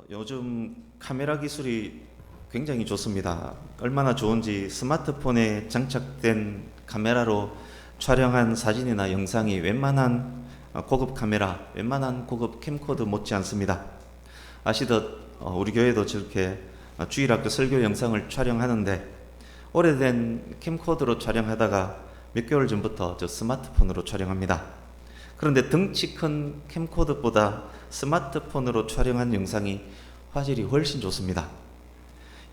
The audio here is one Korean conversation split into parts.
요즘 카메라 기술이 굉장히 좋습니다. 얼마나 좋은지 스마트폰에 장착된 카메라로 촬영한 사진이나 영상이 웬만한 고급 카메라, 웬만한 고급 캠코더 못지 않습니다. 아시듯 우리 교회도 저렇게 주일학교 설교 영상을 촬영하는데 오래된 캠코더로 촬영하다가 몇 개월 전부터 저 스마트폰으로 촬영합니다. 그런데 덩치 큰 캠코더보다 스마트폰으로 촬영한 영상이 화질이 훨씬 좋습니다.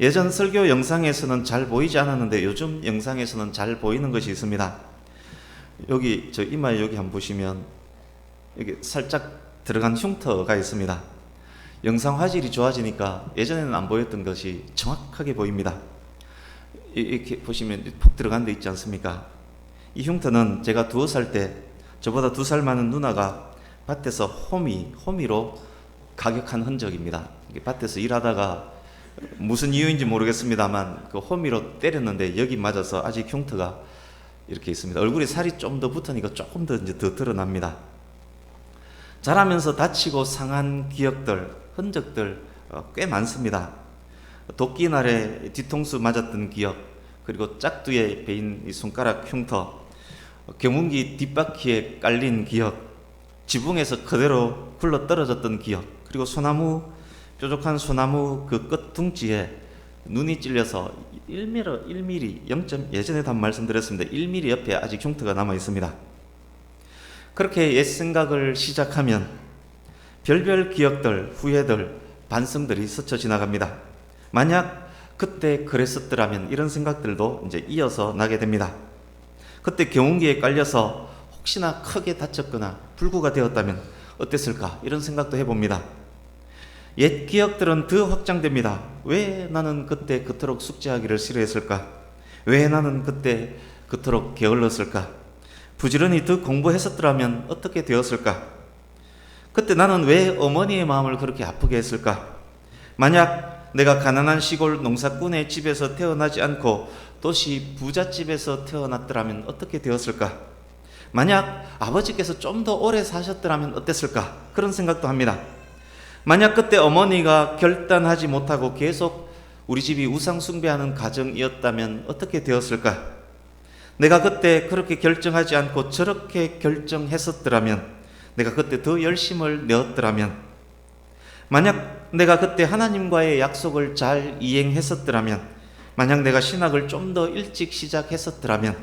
예전 설교 영상에서는 잘 보이지 않았는데 요즘 영상에서는 잘 보이는 것이 있습니다. 여기 저 이마에 여기 한번 보시면 여기 살짝 들어간 흉터가 있습니다. 영상 화질이 좋아지니까 예전에는 안 보였던 것이 정확하게 보입니다. 이렇게 보시면 푹 들어간 데 있지 않습니까? 이 흉터는 제가 2살 때 저보다 2살 많은 누나가 밭에서 호미로 가격한 흔적입니다. 밭에서 일하다가 무슨 이유인지 모르겠습니다만 그 호미로 때렸는데 여기 맞아서 아직 흉터가 이렇게 있습니다. 얼굴에 살이 좀 더 붙으니까 조금 더 이제 더 드러납니다. 자라면서 다치고 상한 기억들, 흔적들 꽤 많습니다. 도끼날에 뒤통수 맞았던 기억, 그리고 짝두에 베인 이 손가락 흉터, 경운기 뒷바퀴에 깔린 기억, 지붕에서 그대로 굴러 떨어졌던 기억, 그리고 뾰족한 소나무 그 끝 둥지에 눈이 찔려서 1mm, 예전에도 한 말씀드렸습니다. 1mm 옆에 아직 흉터가 남아 있습니다. 그렇게 옛 생각을 시작하면 별별 기억들, 후회들, 반성들이 스쳐 지나갑니다. 만약 그때 그랬었더라면 이런 생각들도 이제 이어서 나게 됩니다. 그때 경운기에 깔려서 혹시나 크게 다쳤거나 불구가 되었다면 어땠을까? 이런 생각도 해봅니다. 옛 기억들은 더 확장됩니다. 왜 나는 그때 그토록 숙제하기를 싫어했을까? 왜 나는 그때 그토록 게을렀을까? 부지런히 더 공부했었더라면 어떻게 되었을까? 그때 나는 왜 어머니의 마음을 그렇게 아프게 했을까? 만약 내가 가난한 시골 농사꾼의 집에서 태어나지 않고 도시 부잣집에서 태어났더라면 어떻게 되었을까? 만약 아버지께서 좀 더 오래 사셨더라면 어땠을까? 그런 생각도 합니다. 만약 그때 어머니가 결단하지 못하고 계속 우리 집이 우상 숭배하는 가정이었다면 어떻게 되었을까? 내가 그때 그렇게 결정하지 않고 저렇게 결정했었더라면, 내가 그때 더 열심을 내었더라면, 만약 내가 그때 하나님과의 약속을 잘 이행했었더라면, 만약 내가 신학을 좀 더 일찍 시작했었더라면,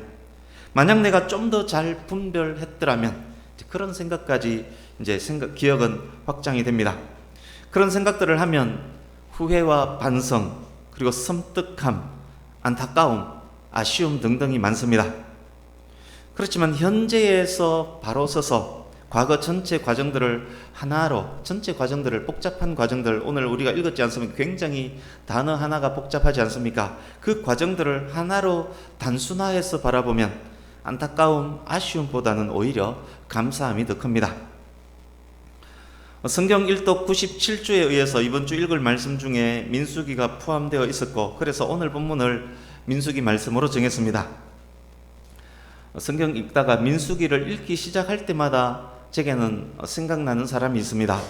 만약 내가 좀 더 잘 분별했더라면, 그런 생각까지 기억은 확장이 됩니다. 그런 생각들을 하면 후회와 반성, 그리고 섬뜩함, 안타까움, 아쉬움 등등이 많습니다. 그렇지만 현재에서 바로 서서 과거 전체 과정들을 복잡한 과정들, 오늘 우리가 읽었지 않습니까? 굉장히 단어 하나가 복잡하지 않습니까? 그 과정들을 하나로 단순화해서 바라보면 안타까움, 아쉬움보다는 오히려 감사함이 더 큽니다. 성경 1독 97주에 의해서 이번 주 읽을 말씀 중에 민수기가 포함되어 있었고, 그래서 오늘 본문을 민수기 말씀으로 정했습니다. 성경 읽다가 민수기를 읽기 시작할 때마다 제게는 생각나는 사람이 있습니다.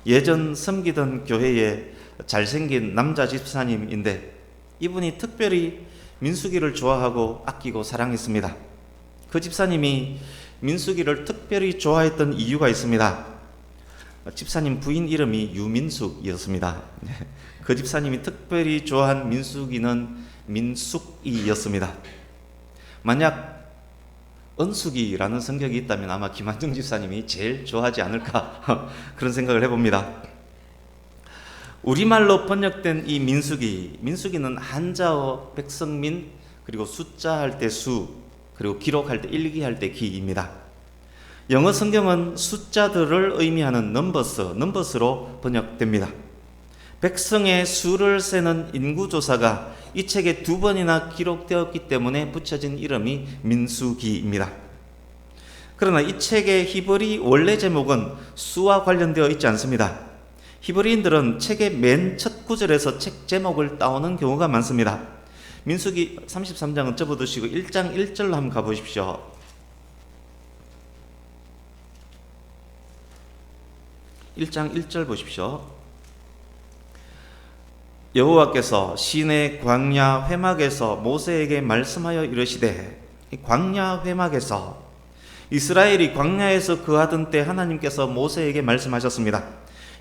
예전 섬기던 교회에 잘생긴 남자 집사님인데 이분이 특별히 민수기를 좋아하고 아끼고 사랑했습니다. 그 집사님이 민수기를 특별히 좋아했던 이유가 있습니다. 집사님 부인 이름이 유민숙이었습니다. 그 집사님이 특별히 좋아한 민수기는 민숙이였습니다. 만약 은숙이라는 성격이 있다면 아마 김한정 집사님이 제일 좋아하지 않을까 그런 생각을 해봅니다. 우리말로 번역된 이 민수기는 한자어 백성민, 그리고 숫자 할 때 수, 그리고 기록할 때 일기할 때 기입니다. 영어 성경은 숫자들을 의미하는 넘버스로 번역됩니다. 백성의 수를 세는 인구조사가 이 책에 2번이나 기록되었기 때문에 붙여진 이름이 민수기입니다. 그러나 이 책의 히브리 원래 제목은 수와 관련되어 있지 않습니다. 히브리인들은 책의 맨 첫 구절에서 책 제목을 따오는 경우가 많습니다. 민수기 33장은 접어두시고 1장 1절로 한번 가보십시오. 1장 1절 보십시오. 여호와께서 시내 광야 회막에서 모세에게 말씀하여 이르시되, 광야 회막에서, 이스라엘이 광야에서 거하던 때 하나님께서 모세에게 말씀하셨습니다.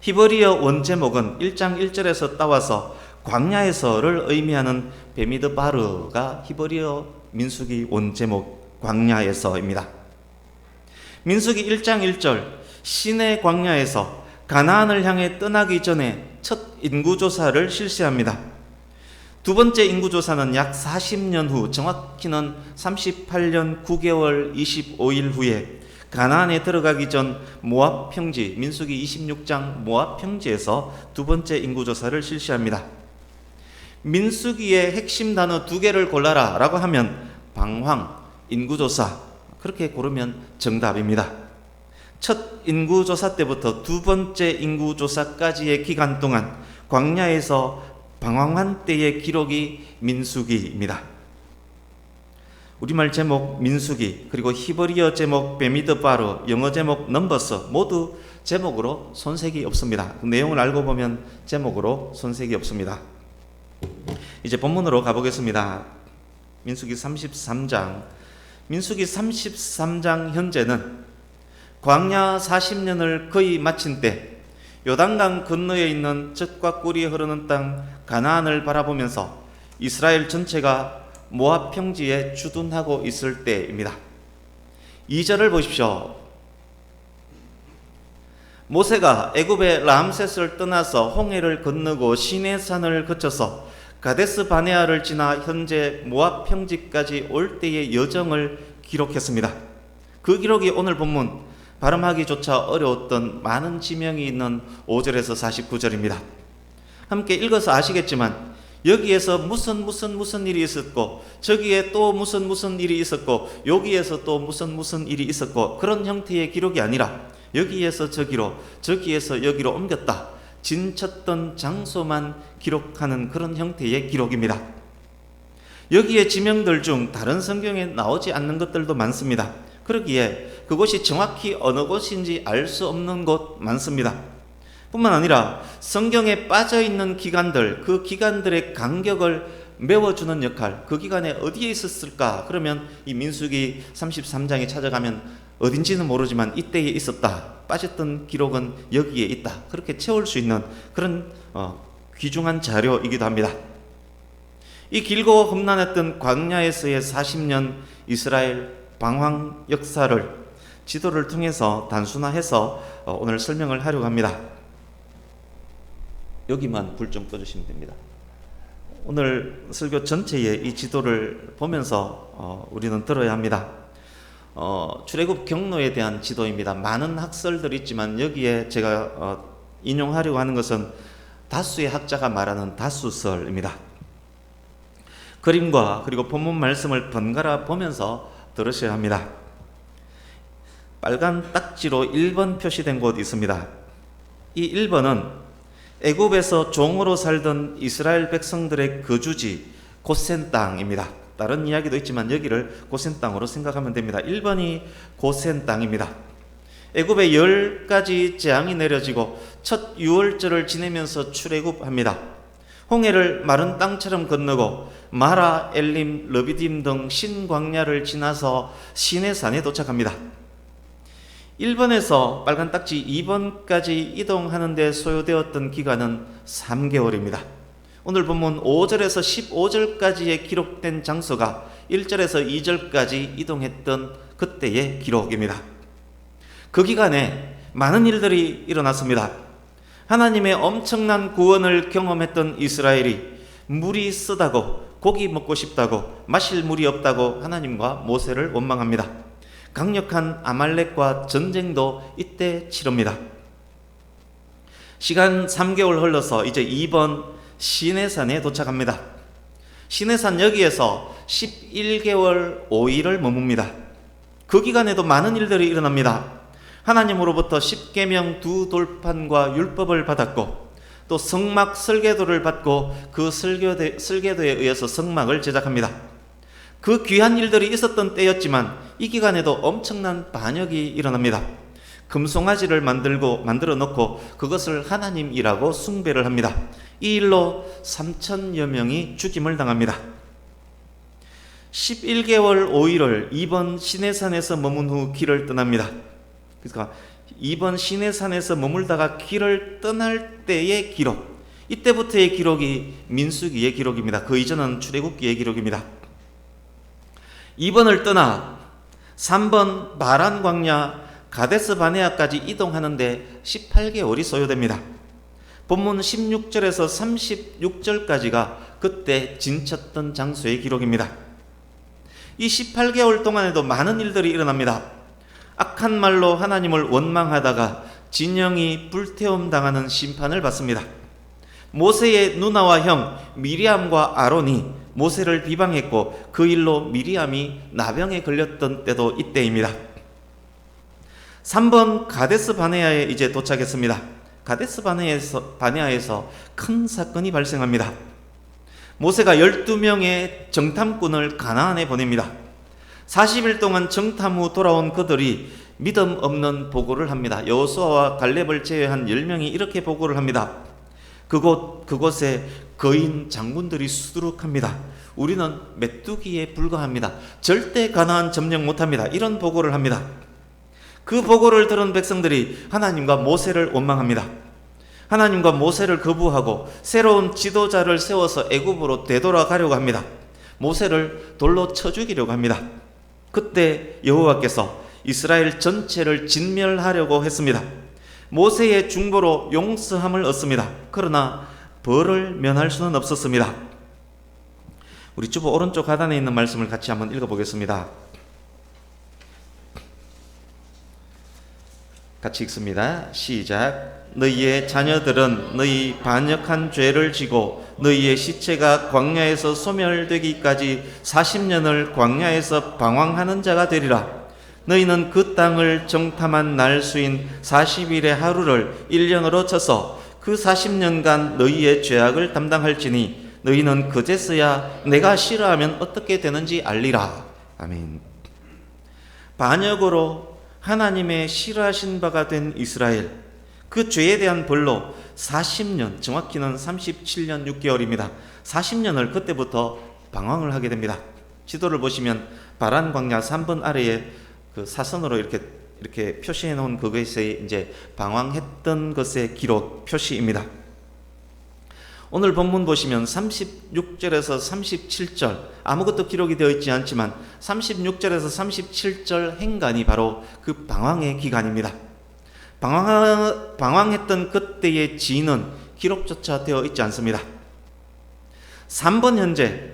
히브리어 원제목은 1장 1절에서 따와서 광야에서를 의미하는 베미드바르가 히브리어 민수기 원제목 광야에서입니다. 민수기 1장 1절, 시내 광야에서 가나안을 향해 떠나기 전에 첫 인구조사를 실시합니다. 두 번째 인구조사는 약 40년 후, 정확히는 38년 9개월 25일 후에 가나안에 들어가기 전 모압 평지, 민수기 26장 모압 평지에서 두 번째 인구조사를 실시합니다. 민수기의 핵심 단어 두 개를 골라라 라고 하면 방황, 인구조사, 그렇게 고르면 정답입니다. 첫 인구조사 때부터 두 번째 인구조사까지의 기간 동안 광야에서 방황한 때의 기록이 민수기입니다. 우리말 제목 민수기, 그리고 히브리어 제목 베미드바르, 영어 제목 넘버스, 모두 제목으로 손색이 없습니다. 그 내용을 알고 보면 제목으로 손색이 없습니다. 이제 본문으로 가보겠습니다. 민수기 33장. 민수기 33장 현재는 광야 40년을 거의 마친 때 요단강 건너에 있는 젖과 꿀이 흐르는 땅 가나안을 바라보면서 이스라엘 전체가 모압 평지에 주둔하고 있을 때입니다. 2절을 보십시오. 모세가 애굽의 람셋을 떠나서 홍해를 건너고 시내산을 거쳐서 가데스 바네아를 지나 현재 모압 평지까지 올 때의 여정을 기록했습니다. 그 기록이 오늘 본문 발음하기조차 어려웠던 많은 지명이 있는 5절에서 49절입니다. 함께 읽어서 아시겠지만 여기에서 무슨 일이 있었고, 저기에 또 무슨 일이 있었고, 여기에서 또 무슨 일이 있었고, 그런 형태의 기록이 아니라 여기에서 저기로, 저기에서 여기로 옮겼다, 진쳤던 장소만 기록하는 그런 형태의 기록입니다. 여기에 지명들 중 다른 성경에 나오지 않는 것들도 많습니다. 그러기에 그곳이 정확히 어느 곳인지 알 수 없는 곳 많습니다. 뿐만 아니라 성경에 빠져있는 기간들, 그 기간들의 간격을 메워주는 역할, 그 기간에 어디에 있었을까? 그러면 이 민수기 33장에 찾아가면 어딘지는 모르지만 이때에 있었다, 빠졌던 기록은 여기에 있다, 그렇게 채울 수 있는 그런 귀중한 자료이기도 합니다. 이 길고 험난했던 광야에서의 40년 이스라엘 방황 역사를 지도를 통해서 단순화해서 오늘 설명을 하려고 합니다. 여기만 불 좀 꺼주시면 됩니다. 오늘 설교 전체의 이 지도를 보면서 우리는 들어야 합니다. 출애굽 경로에 대한 지도입니다. 많은 학설들이 있지만 여기에 제가 인용하려고 하는 것은 다수의 학자가 말하는 다수설입니다. 그림과 그리고 본문 말씀을 번갈아 보면서 들으셔야 합니다. 빨간 딱지로 1번 표시된 곳이 있습니다. 이 1번은 애굽에서 종으로 살던 이스라엘 백성들의 거주지 고센 땅입니다. 다른 이야기도 있지만 여기를 고센 땅으로 생각하면 됩니다. 1번이 고센 땅입니다. 애굽에 10가지 재앙이 내려지고 첫 유월절을 지내면서 출애굽합니다. 홍해를 마른 땅처럼 건너고 마라, 엘림, 르비딤 등 신광야를 지나서 시내산에 도착합니다. 1번에서 빨간 딱지 2번까지 이동하는 데 소요되었던 기간은 3개월입니다. 오늘 본문 5절에서 15절까지의 기록된 장소가 1절에서 2절까지 이동했던 그때의 기록입니다. 그 기간에 많은 일들이 일어났습니다. 하나님의 엄청난 구원을 경험했던 이스라엘이 물이 쓰다고, 고기 먹고 싶다고, 마실 물이 없다고 하나님과 모세를 원망합니다. 강력한 아말렉과 전쟁도 이때 치릅니다. 시간 3개월 흘러서 이제 2번 시내산에 도착합니다. 시내산 여기에서 11개월 5일을 머뭅니다. 그 기간에도 많은 일들이 일어납니다. 하나님으로부터 십계명 2돌판과 율법을 받았고, 또 성막 설계도를 받고 그 설계도에 의해서 성막을 제작합니다. 그 귀한 일들이 있었던 때였지만 이 기간에도 엄청난 반역이 일어납니다. 금송아지를 만들어 놓고 그것을 하나님이라고 숭배를 합니다. 이 일로 3,000여 명이 죽임을 당합니다. 11개월 5일을 2번 시내산에서 머문 후 길을 떠납니다. 그러니까 2번 시내산에서 머물다가 길을 떠날 때의 기록, 이때부터의 기록이 민수기의 기록입니다. 그 이전은 출애굽기의 기록입니다. 2번을 떠나 3번 바란 광야 가데스 바네아까지 이동하는데 18개월이 소요됩니다. 본문 16절에서 36절까지가 그때 진쳤던 장소의 기록입니다. 이 18개월 동안에도 많은 일들이 일어납니다. 악한 말로 하나님을 원망하다가 진영이 불태움 당하는 심판을 받습니다. 모세의 누나와 형 미리암과 아론이 모세를 비방했고 그 일로 미리암이 나병에 걸렸던 때도 이때입니다. 3번 가데스 바네아에 이제 도착했습니다. 가데스 바네아에서 큰 사건이 발생합니다. 모세가 12명의 정탐꾼을 가나안에 보냅니다. 40일 동안 정탐 후 돌아온 그들이 믿음 없는 보고를 합니다. 여호수아와 갈렙을 제외한 10명이 이렇게 보고를 합니다. 그곳에 거인 장군들이 수두룩합니다. 우리는 메뚜기에 불과합니다. 절대 가나안 점령 못합니다. 이런 보고를 합니다. 그 보고를 들은 백성들이 하나님과 모세를 원망합니다. 하나님과 모세를 거부하고 새로운 지도자를 세워서 애굽으로 되돌아가려고 합니다. 모세를 돌로 쳐 죽이려고 합니다. 그때 여호와께서 이스라엘 전체를 진멸하려고 했습니다. 모세의 중보로 용서함을 얻습니다. 그러나 벌을 면할 수는 없었습니다. 우리 주보 오른쪽 하단에 있는 말씀을 같이 한번 읽어보겠습니다. 같이 읽습니다. 시작. 너희의 자녀들은 너희 반역한 죄를 지고 너희의 시체가 광야에서 소멸되기까지 40년을 광야에서 방황하는 자가 되리라. 너희는 그 땅을 정탐한 날 수인 40일의 하루를 1년으로 쳐서 그 40년간 너희의 죄악을 담당할지니 너희는 그제서야 내가 싫어하면 어떻게 되는지 알리라. 아멘. 반역으로 하나님의 싫어하신 바가 된 이스라엘, 그 죄에 대한 벌로 40년, 정확히는 37년 6개월입니다. 40년을 그때부터 방황을 하게 됩니다. 지도를 보시면 바란 광야 3번 아래에 그 사선으로 이렇게 표시해 놓은 그것에 이제 방황했던 것의 기록 표시입니다. 오늘 본문 보시면 36절에서 37절 아무것도 기록이 되어 있지 않지만 36절에서 37절 행간이 바로 그 방황의 기간입니다. 방황했던 그때의 지인은 기록조차 되어 있지 않습니다. 3번 현재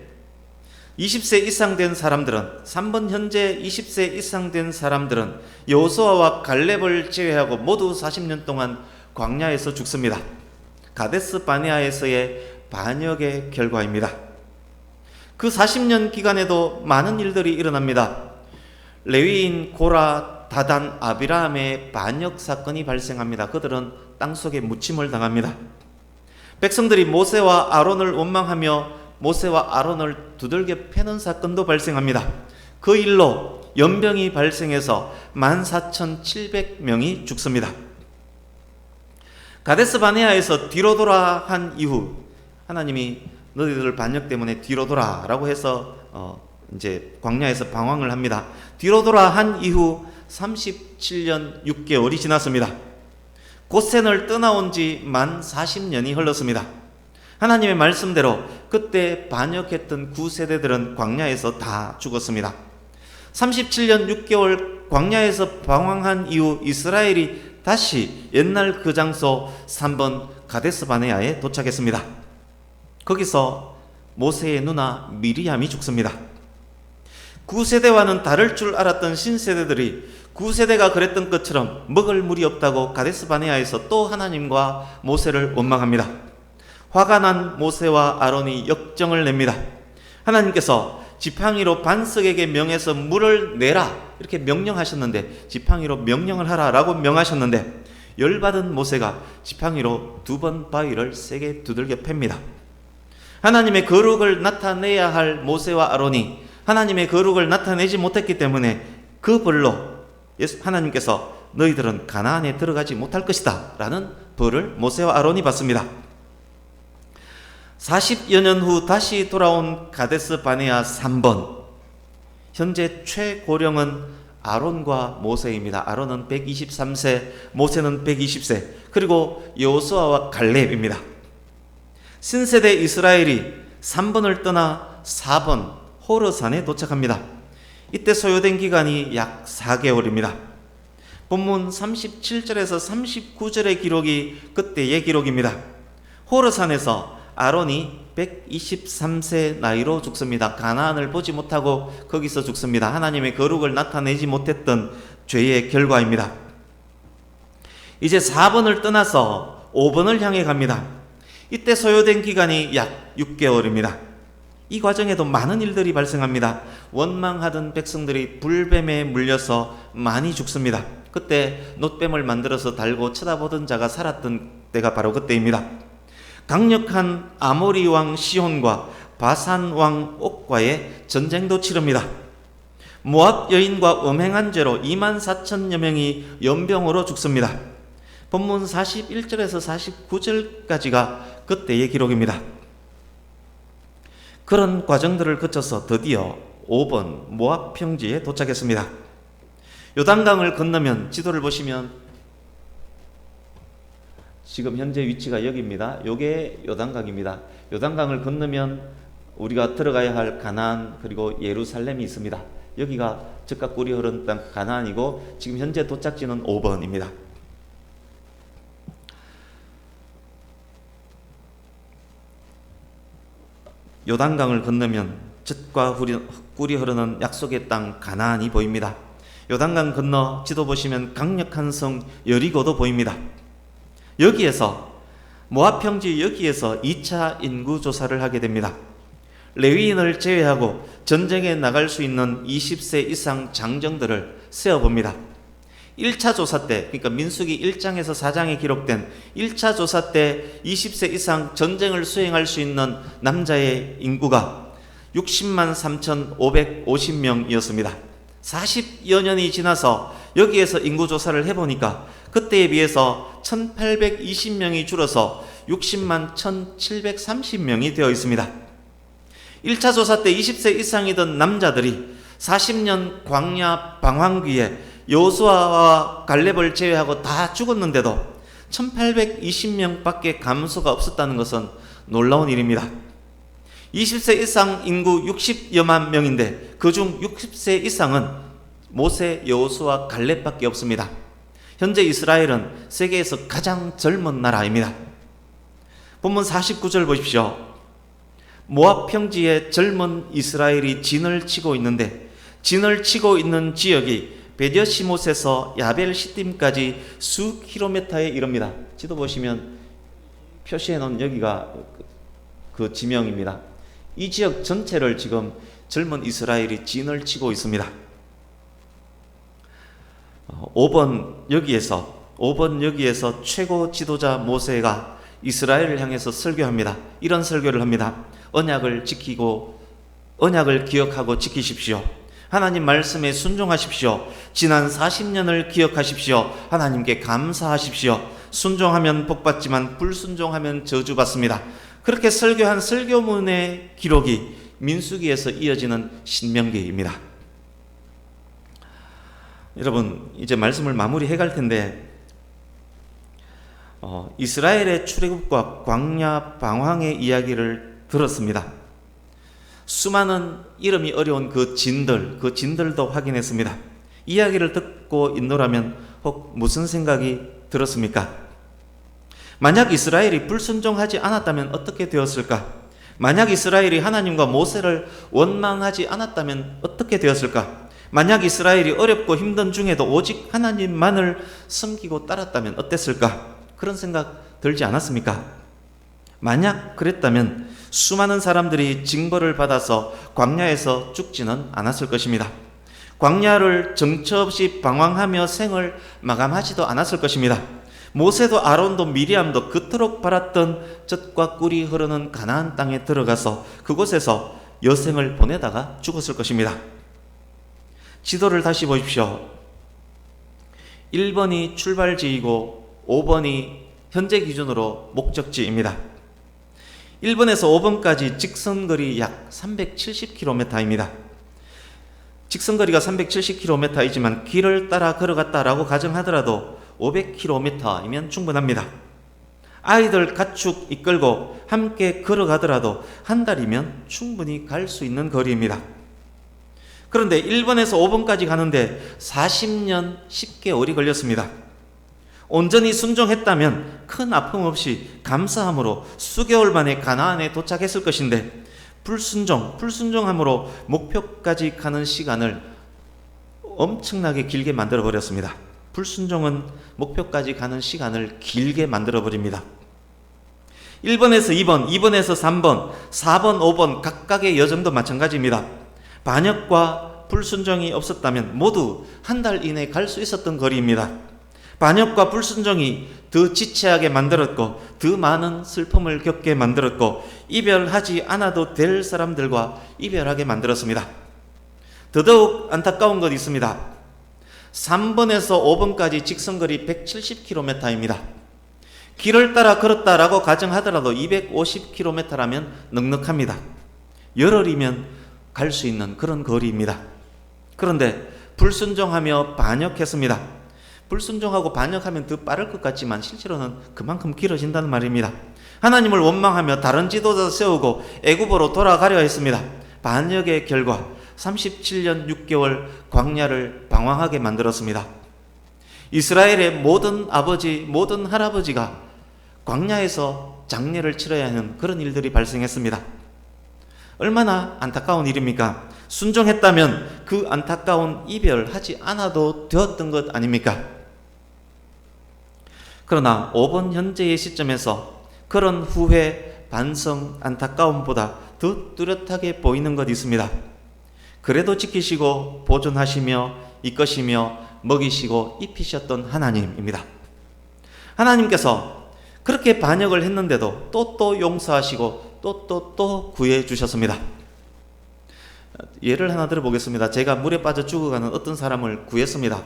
20세 이상 된 사람들은 3번 현재 20세 이상 된 사람들은 여호수아와 갈렙을 제외하고 모두 40년 동안 광야에서 죽습니다. 가데스 바네아에서의 반역의 결과입니다. 그 40년 기간에도 많은 일들이 일어납니다. 레위인 고라, 다단, 아비라함의 반역 사건이 발생합니다. 그들은 땅속에 묻힘을 당합니다. 백성들이 모세와 아론을 원망하며 모세와 아론을 두들겨 패는 사건도 발생합니다. 그 일로 연병이 발생해서 14,700명이 죽습니다. 가데스 바네아에서 뒤로 돌아 한 이후 하나님이 너희들 반역 때문에 뒤로 돌아라고 해서 이제 광야에서 방황을 합니다. 뒤로 돌아 한 이후 37년 6개월이 지났습니다. 고센을 떠나온 지 만 40년이 흘렀습니다. 하나님의 말씀대로 그때 반역했던 9세대들은 광야에서 다 죽었습니다. 37년 6개월 광야에서 방황한 이후 이스라엘이 다시 옛날 그 장소 3번 가데스 바네아에 도착했습니다. 거기서 모세의 누나 미리암이 죽습니다. 9세대와는 다를 줄 알았던 신세대들이 9세대가 그랬던 것처럼 먹을 물이 없다고 가데스 바네아에서 또 하나님과 모세를 원망합니다. 화가 난 모세와 아론이 역정을 냅니다. 하나님께서 지팡이로 반석에게 명해서 물을 내라 이렇게 명령하셨는데, 지팡이로 명령을 하라라고 명하셨는데 열받은 모세가 지팡이로 2번 바위를 세게 두들겨 팹니다. 하나님의 거룩을 나타내야 할 모세와 아론이 하나님의 거룩을 나타내지 못했기 때문에 그 벌로 하나님께서 너희들은 가나안에 들어가지 못할 것이다 라는 벌을 모세와 아론이 받습니다. 40여 년 후 다시 돌아온 가데스 바네아 3번, 현재 최고령은 아론과 모세입니다. 아론은 123세, 모세는 120세, 그리고 여호수아와 갈렙입니다. 신세대 이스라엘이 3번을 떠나 4번 호르산에 도착합니다. 이때 소요된 기간이 약 4개월입니다. 본문 37절에서 39절의 기록이 그때의 기록입니다. 호르산에서 아론이 123세 나이로 죽습니다. 가나안을 보지 못하고 거기서 죽습니다. 하나님의 거룩을 나타내지 못했던 죄의 결과입니다. 이제 4번을 떠나서 5번을 향해 갑니다. 이때 소요된 기간이 약 6개월입니다. 이 과정에도 많은 일들이 발생합니다. 원망하던 백성들이 불뱀에 물려서 많이 죽습니다. 그때 놋뱀을 만들어서 달고 쳐다보던 자가 살았던 때가 바로 그때입니다. 강력한 아모리 왕 시혼과 바산 왕 옥과의 전쟁도 치릅니다. 모압 여인과 음행한 죄로 24,000여 명이 연병으로 죽습니다. 본문 41절에서 49절까지가 그때의 기록입니다. 그런 과정들을 거쳐서 드디어 5번 모압 평지에 도착했습니다. 요단강을 건너면 지도를 보시면 지금 현재 위치가 여기입니다. 요게 요단강입니다. 요단강을 건너면 우리가 들어가야 할 가나안 그리고 예루살렘이 있습니다. 여기가 젖과 꿀이 흐르는 땅 가나안이고 지금 현재 도착지는 5번입니다. 요단강을 건너면 젖과 꿀이 흐르는 약속의 땅 가나안이 보입니다. 요단강 건너 지도 보시면 강력한 성 여리고도 보입니다. 여기에서 모압 평지 여기에서 2차 인구 조사를 하게 됩니다. 레위인을 제외하고 전쟁에 나갈 수 있는 20세 이상 장정들을 세어봅니다. 1차 조사 때, 그러니까 민수기 1장에서 4장에 기록된 1차 조사 때 20세 이상 전쟁을 수행할 수 있는 남자의 인구가 60만 3,550명이었습니다. 40여 년이 지나서 여기에서 인구조사를 해보니까 그때에 비해서 1820명이 줄어서 60만 1730명이 되어 있습니다. 1차 조사 때 20세 이상이던 남자들이 40년 광야 방황기에 여호수아와 갈렙을 제외하고 다 죽었는데도 1820명밖에 감소가 없었다는 것은 놀라운 일입니다. 20세 이상 인구 60여만 명인데 그중 60세 이상은 모세, 여호수아, 갈렙밖에 없습니다. 현재 이스라엘은 세계에서 가장 젊은 나라입니다. 본문 49절 보십시오. 모압 평지에 젊은 이스라엘이 진을 치고 있는데 진을 치고 있는 지역이 베드시못에서 야벨 시딤까지 수 킬로미터에 이릅니다. 지도 보시면 표시해 놓은 여기가 그 지명입니다. 이 지역 전체를 지금 젊은 이스라엘이 진을 치고 있습니다. 5번 여기에서 최고 지도자 모세가 이스라엘을 향해서 설교합니다. 이런 설교를 합니다. 언약을 기억하고 지키십시오. 하나님 말씀에 순종하십시오. 지난 40년을 기억하십시오. 하나님께 감사하십시오. 순종하면 복받지만 불순종하면 저주받습니다. 그렇게 설교한 설교문의 기록이 민수기에서 이어지는 신명기입니다. 여러분, 이제 말씀을 마무리해 갈 텐데 이스라엘의 출애굽과 광야 방황의 이야기를 들었습니다. 수많은 이름이 어려운 그 진들도 확인했습니다. 이야기를 듣고 있노라면 혹 무슨 생각이 들었습니까? 만약 이스라엘이 불순종하지 않았다면 어떻게 되었을까? 만약 이스라엘이 하나님과 모세를 원망하지 않았다면 어떻게 되었을까? 만약 이스라엘이 어렵고 힘든 중에도 오직 하나님만을 섬기고 따랐다면 어땠을까? 그런 생각 들지 않았습니까? 만약 그랬다면 수많은 사람들이 징벌을 받아서 광야에서 죽지는 않았을 것입니다. 광야를 정처 없이 방황하며 생을 마감하지도 않았을 것입니다. 모세도 아론도 미리암도 그토록 바랐던 젖과 꿀이 흐르는 가나안 땅에 들어가서 그곳에서 여생을 보내다가 죽었을 것입니다. 지도를 다시 보십시오. 1번이 출발지이고 5번이 현재 기준으로 목적지입니다. 1번에서 5번까지 직선거리 약 370km입니다. 직선거리가 370km이지만 길을 따라 걸어갔다라고 가정하더라도 500km이면 충분합니다. 아이들 가축 이끌고 함께 걸어가더라도 한 달이면 충분히 갈 수 있는 거리입니다. 그런데 1번에서 5번까지 가는데 40년 10개월이 걸렸습니다. 온전히 순종했다면 큰 아픔 없이 감사함으로 수개월 만에 가나안에 도착했을 것인데 불순종함으로 목표까지 가는 시간을 엄청나게 길게 만들어 버렸습니다. 불순종은 목표까지 가는 시간을 길게 만들어 버립니다. 1번에서 2번, 2번에서 3번, 4번, 5번 각각의 여정도 마찬가지입니다. 반역과 불순종이 없었다면 모두 한 달 이내에 갈 수 있었던 거리입니다. 반역과 불순종이 더 지체하게 만들었고 더 많은 슬픔을 겪게 만들었고 이별하지 않아도 될 사람들과 이별하게 만들었습니다. 더더욱 안타까운 것이 있습니다. 3번에서 5번까지 직선거리 170km입니다. 길을 따라 걸었다라고 가정하더라도 250km라면 넉넉합니다. 열흘이면 갈 수 있는 그런 거리입니다. 그런데 불순종하며 반역했습니다. 불순종하고 반역하면 더 빠를 것 같지만 실제로는 그만큼 길어진다는 말입니다. 하나님을 원망하며 다른 지도자 세우고 애굽으로 돌아가려 했습니다. 반역의 결과 37년 6개월 광야를 방황하게 만들었습니다. 이스라엘의 모든 아버지, 모든 할아버지가 광야에서 장례를 치러야 하는 그런 일들이 발생했습니다. 얼마나 안타까운 일입니까? 순종했다면 그 안타까운 이별하지 않아도 되었던 것 아닙니까? 그러나 5번 현재의 시점에서 그런 후회, 반성, 안타까움보다 더 뚜렷하게 보이는 것이 있습니다. 그래도 지키시고 보존하시며 이끄시며 먹이시고 입히셨던 하나님입니다. 하나님께서 그렇게 반역을 했는데도 또 용서하시고 또 구해 주셨습니다. 예를 하나 들어보겠습니다. 제가 물에 빠져 죽어가는 어떤 사람을 구했습니다.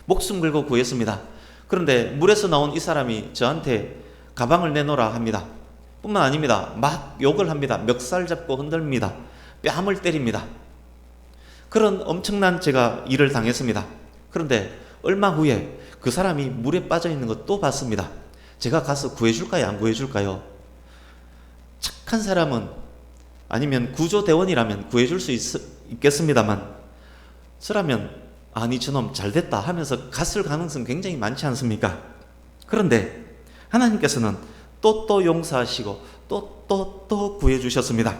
목숨 걸고 구했습니다. 그런데 물에서 나온 이 사람이 저한테 가방을 내놓으라 합니다. 뿐만 아닙니다. 막 욕을 합니다. 멱살 잡고 흔들립니다. 뺨을 때립니다. 그런 엄청난 제가 일을 당했습니다. 그런데 얼마 후에 그 사람이 물에 빠져 있는 거 또 봤습니다. 제가 가서 구해줄까요? 안 구해줄까요? 착한 사람은 아니면 구조대원이라면 구해줄 수 있겠습니다만 저라면 아니 저놈 잘됐다 하면서 갔을 가능성 굉장히 많지 않습니까? 그런데 하나님께서는 또 용서하시고 또 구해주셨습니다.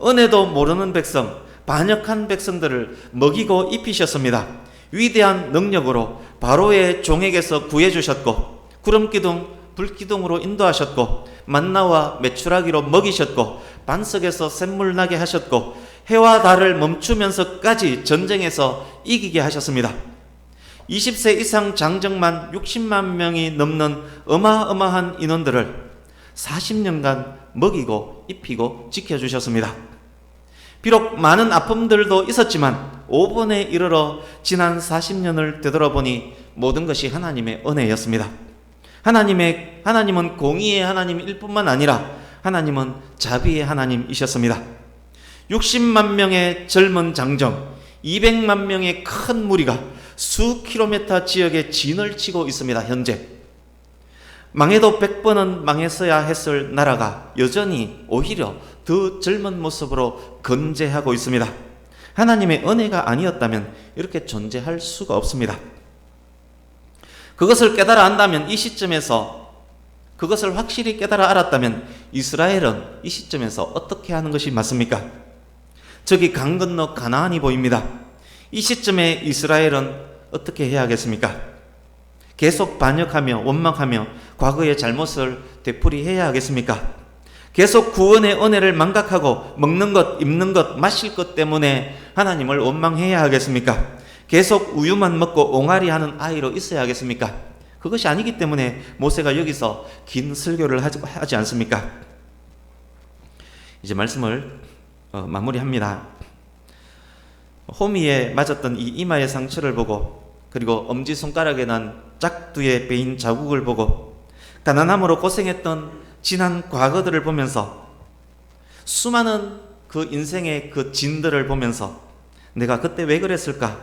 은혜도 모르는 백성, 반역한 백성들을 먹이고 입히셨습니다. 위대한 능력으로 바로의 종에게서 구해주셨고 구름기둥, 불기둥으로 인도하셨고 만나와 메추라기로 먹이셨고 반석에서 샘물 나게 하셨고 해와 달을 멈추면서까지 전쟁에서 이기게 하셨습니다. 20세 이상 장정만 60만 명이 넘는 어마어마한 인원들을 40년간 먹이고 입히고 지켜주셨습니다. 비록 많은 아픔들도 있었지만 5번에 이르러 지난 40년을 되돌아보니 모든 것이 하나님의 은혜였습니다. 하나님은 공의의 하나님일 뿐만 아니라 하나님은 자비의 하나님이셨습니다. 60만 명의 젊은 장정, 200만 명의 큰 무리가 수 킬로미터 지역에 진을 치고 있습니다. 현재 망해도 100번은 망했어야 했을 나라가 여전히 오히려 더 젊은 모습으로 건재하고 있습니다. 하나님의 은혜가 아니었다면 이렇게 존재할 수가 없습니다. 그것을 깨달아 안다면 이 시점에서 그것을 확실히 깨달아 알았다면 이스라엘은 이 시점에서 어떻게 하는 것이 맞습니까? 저기 강 건너 가나안이 보입니다. 이 시점에 이스라엘은 어떻게 해야 하겠습니까? 계속 반역하며 원망하며 과거의 잘못을 되풀이해야 하겠습니까? 계속 구원의 은혜를 망각하고 먹는 것, 입는 것, 마실 것 때문에 하나님을 원망해야 하겠습니까? 계속 우유만 먹고 옹알이하는 아이로 있어야 하겠습니까? 그것이 아니기 때문에 모세가 여기서 긴 설교를 하지 않습니까? 이제 말씀을 마무리합니다. 호미에 맞았던 이 이마의 상처를 보고 그리고 엄지손가락에 난 짝두의 베인 자국을 보고 가난함으로 고생했던 지난 과거들을 보면서 수많은 그 인생의 그 진들을 보면서 내가 그때 왜 그랬을까?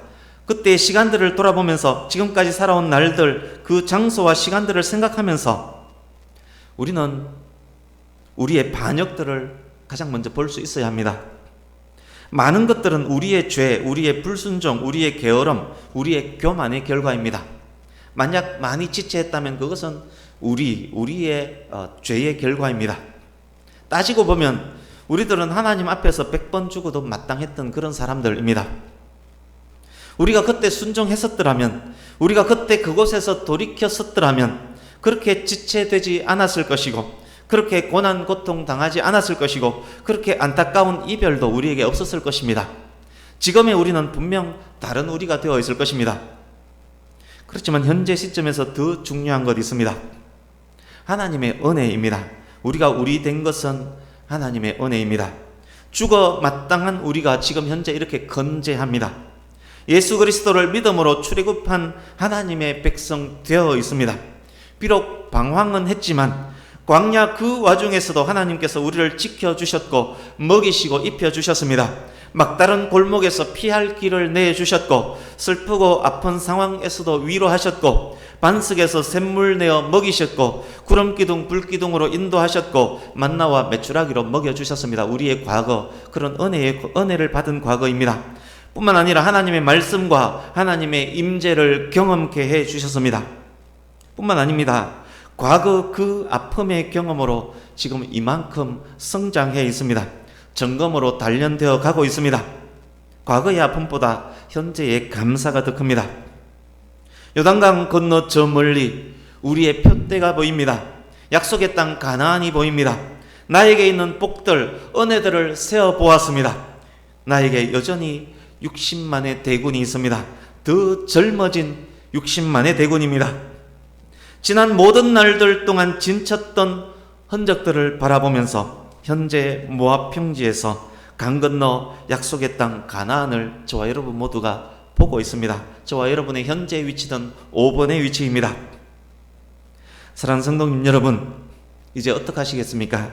그때의 시간들을 돌아보면서 지금까지 살아온 날들, 그 장소와 시간들을 생각하면서 우리는 우리의 반역들을 가장 먼저 볼 수 있어야 합니다. 많은 것들은 우리의 죄, 우리의 불순종, 우리의 게으름, 우리의 교만의 결과입니다. 만약 많이 지체했다면 그것은 우리의 죄의 결과입니다. 따지고 보면 우리들은 하나님 앞에서 100번 죽어도 마땅했던 그런 사람들입니다. 우리가 그때 순종했었더라면, 우리가 그때 그곳에서 돌이켰었더라면 그렇게 지체되지 않았을 것이고, 그렇게 고난 고통 당하지 않았을 것이고, 그렇게 안타까운 이별도 우리에게 없었을 것입니다. 지금의 우리는 분명 다른 우리가 되어 있을 것입니다. 그렇지만 현재 시점에서 더 중요한 것이 있습니다. 하나님의 은혜입니다. 우리가 우리 된 것은 하나님의 은혜입니다. 죽어 마땅한 우리가 지금 현재 이렇게 건재합니다. 예수 그리스도를 믿음으로 출애굽한 하나님의 백성 되어 있습니다. 비록 방황은 했지만 광야 그 와중에서도 하나님께서 우리를 지켜주셨고 먹이시고 입혀주셨습니다. 막다른 골목에서 피할 길을 내주셨고 슬프고 아픈 상황에서도 위로하셨고 반석에서 샘물 내어 먹이셨고 구름기둥 불기둥으로 인도하셨고 만나와 메추라기로 먹여주셨습니다. 우리의 과거, 그런 은혜를 받은 과거입니다. 뿐만 아니라 하나님의 말씀과 하나님의 임재를 경험케 해주셨습니다. 뿐만 아닙니다. 과거 그 아픔의 경험으로 지금 이만큼 성장해 있습니다. 점검으로 단련되어 가고 있습니다. 과거의 아픔보다 현재의 감사가 더 큽니다. 요단강 건너 저 멀리 우리의 표대가 보입니다. 약속의 땅 가나안이 보입니다. 나에게 있는 복들, 은혜들을 세어보았습니다. 나에게 여전히 60만의 대군이 있습니다. 더 젊어진 60만의 대군입니다. 지난 모든 날들 동안 진쳤던 흔적들을 바라보면서 현재 모압 평지에서 강 건너 약속의 땅 가나안을 저와 여러분 모두가 보고 있습니다. 저와 여러분의 현재 위치는 5번의 위치입니다. 사랑하는 성도님 여러분, 이제 어떻게 하시겠습니까?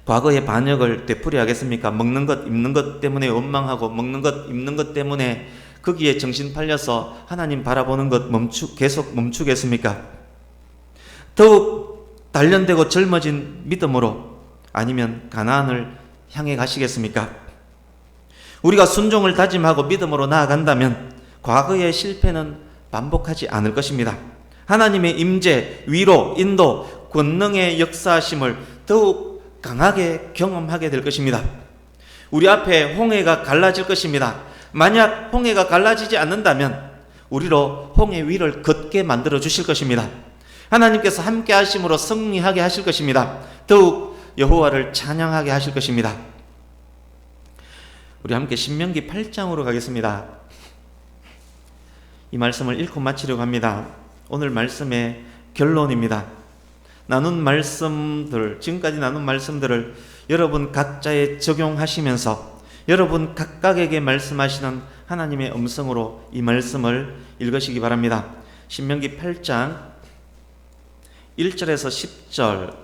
과거의 반역을 되풀이 하겠습니까? 먹는 것, 입는 것 때문에 원망하고 먹는 것, 입는 것 때문에 거기에 정신 팔려서 하나님 바라보는 것 계속 멈추겠습니까? 더욱 단련되고 젊어진 믿음으로 아니면 가나안을 향해 가시겠습니까? 우리가 순종을 다짐하고 믿음으로 나아간다면 과거의 실패는 반복하지 않을 것입니다. 하나님의 임재, 위로, 인도, 권능의 역사하심을 더욱 강하게 경험하게 될 것입니다. 우리 앞에 홍해가 갈라질 것입니다. 만약 홍해가 갈라지지 않는다면 우리로 홍해 위를 걷게 만들어 주실 것입니다. 하나님께서 함께 하심으로 승리하게 하실 것입니다. 더욱 여호와를 찬양하게 하실 것입니다. 우리 함께 신명기 8장으로 가겠습니다. 이 말씀을 읽고 마치려고 합니다. 오늘 말씀의 결론입니다. 지금까지 나눈 말씀들을 여러분 각자에 적용하시면서 여러분 각각에게 말씀하시는 하나님의 음성으로 이 말씀을 읽으시기 바랍니다. 신명기 8장 1절에서 10절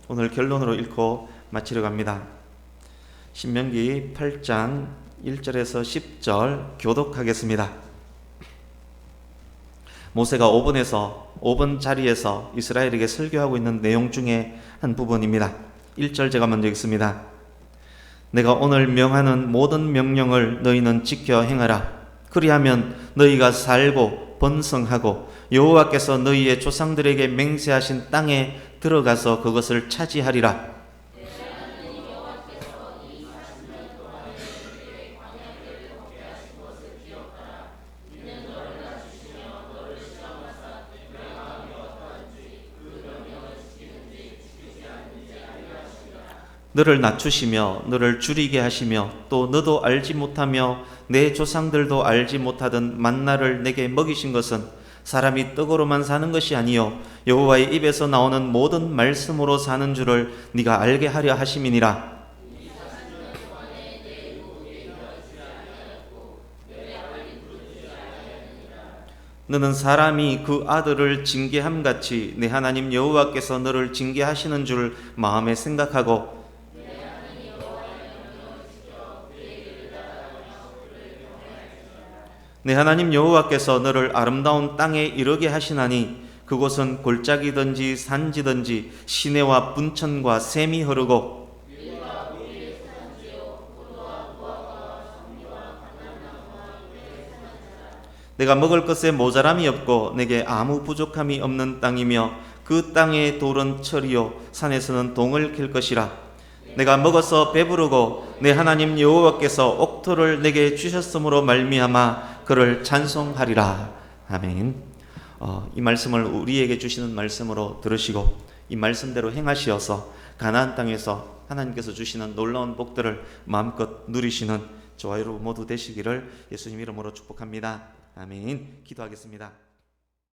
오늘 결론으로 읽고 마치려고 합니다. 신명기 8장 1절에서 10절 교독하겠습니다. 모세가 5번 자리에서 이스라엘에게 설교하고 있는 내용 중에 한 부분입니다. 1절 제가 먼저 읽습니다. 내가 오늘 명하는 모든 명령을 너희는 지켜 행하라. 그리하면 너희가 살고 번성하고 여호와께서 너희의 조상들에게 맹세하신 땅에 들어가서 그것을 차지하리라. 너를 낮추시며 너를 줄이게 하시며 또 너도 알지 못하며 내 조상들도 알지 못하던 만나를 내게 먹이신 것은 사람이 떡으로만 사는 것이 아니요 여호와의 입에서 나오는 모든 말씀으로 사는 줄을 네가 알게 하려 하심이니라. 너는 사람이 그 아들을 징계함 같이 내 하나님 여호와께서 너를 징계하시는 줄 마음에 생각하고 내 하나님 여호와께서 너를 아름다운 땅에 이르게 하시나니 그곳은 골짜기든지 산지든지 시내와 분천과 샘이 흐르고 내가 먹을 것에 모자람이 없고 내게 아무 부족함이 없는 땅이며 그 땅의 돌은 철이요 산에서는 동을 캘 것이라. 내가 먹어서 배부르고 내 하나님 여호와께서 옥토를 내게 주셨으므로 말미암아 그를 찬송하리라. 아멘. 이 말씀을 우리에게 주시는 말씀으로 들으시고 이 말씀대로 행하시어서 가나안 땅에서 하나님께서 주시는 놀라운 복들을 마음껏 누리시는 저와 여러분 모두 되시기를 예수님 이름으로 축복합니다. 아멘. 기도하겠습니다.